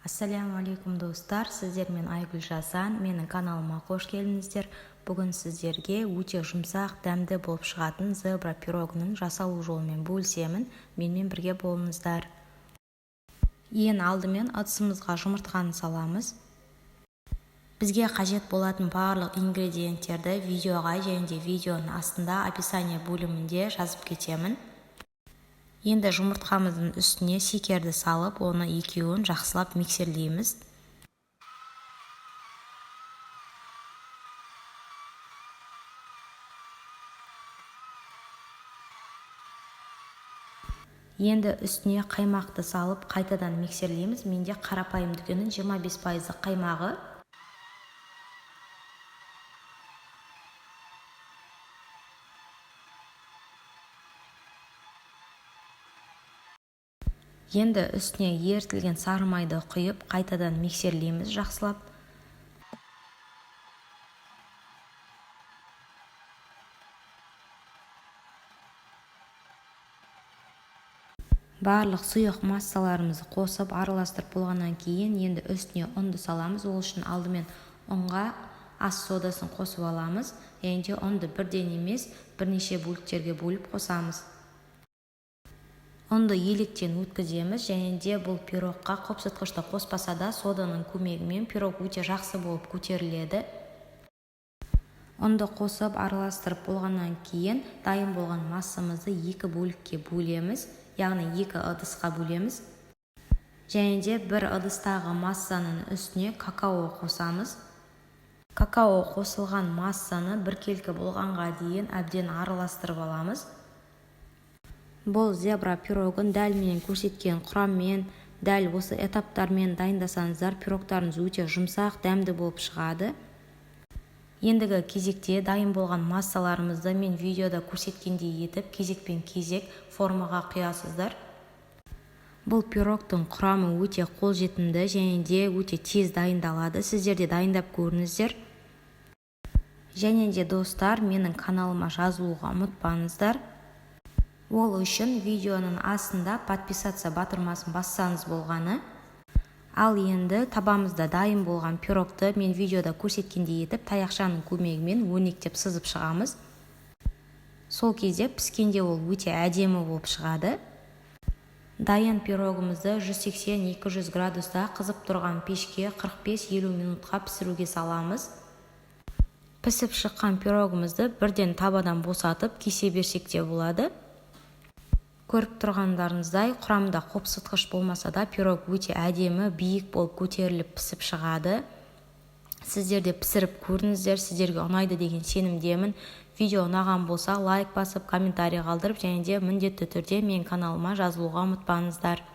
Ассаляму алейкум достар, сіздермен Айгүл Жасан, менің каналыма қош келдіңіздер. Бүгін сіздерге өте жұмсақ, дәмді болып шығатын зебра пирогының жасалу жолымен бөлісемін. Менімен бірге болыңыздар. Ең алдымен ыдысымызға жұмыртқаны саламыз. Бізге қажет болатын барлық ингредиенттерді видеоға және де видеоның астында описание бөлімінде жазып кетемін. Енді жұмыртқамыздың үстіне секерді салып, оны екеуін жақсылап миксерлейміз. Енді үстіне қаймақты салып, қайтадан миксерлейміз. Менде қарапайым дүкеннің 25% қаймағы. Енді үстіне ерітілген сары майды құйып, қайтадан миксерлейміз жақсылап. Барлық сұйық массаларымызды қосып, араластырып болғаннан кейін, енді үстіне ұнды саламыз. Ол үшін алдымен ұнға ас содасын қосып аламыз. Енді ұнды бірден емес, бірнеше бөліктерге бөліп қосамыз. Ұнды електен өткіземіз, және де бұл пирогқа қопсытқышты қоспаса да, соданың көмегімен пирог өте жақсы болып көтеріледі. Ұнды қосып, араластырып болғаннан кейін, дайын болған массамызды екі бөлікке бөлеміз, яғни екі ыдысқа бөлеміз. Және де бір ыдыстағы массаның үстіне какао қосамыз. Какао қосылған массаны біркелкі болғанға дейін әбден араластырып аламыз. Бұл зебра пирогын дәл менен көрсеткен құраммен, дәл осы этаптармен дайындасаңыздар, пирогтарыңыз өте жұмсақ, дәмді болып шығады. Ендігі кезекте дайын болған массаларымызды мен видеода көрсеткендей етіп, кезекпен кезек формаға құясыздар. Бұл пирогтың құрамы өте қолжетімді және де өте тез дайындалады. Сіздер де дайындап көріңіздер. Және де достар, менің каналыма жазылуға ұмытпаңыздар. Ол үшін видеоның астында подписаться батырмасын бассаңыз болғаны. Ал енді табамызда дайын болған пирогты мен видеода көрсеткендей етіп, таяқшаның көмегімен өрнектеп сызып шығамыз. Сол кезде піскенде ол өте әдемі болып шығады. Дайын пирогымызды 180-200 градуста қызып тұрған пешке 45-50 минутқа пісіруге саламыз. Пісіп шыққан пирогымызды бірден табадан босатып кесе берсек те болады. Көріп тұрғандарыңыздай, құрамында қопсытқыш болмаса да, пирог өте әдемі, биік болып көтеріліп пісіп шығады. Сіздер де пісіріп көріңіздер, сіздерге ұнайды деген сенімдемін. Видео ұнаған болса, лайк басып, комментарий қалдырып, және де міндетті түрде менің каналыма жазылуға ұмытпаңыздар.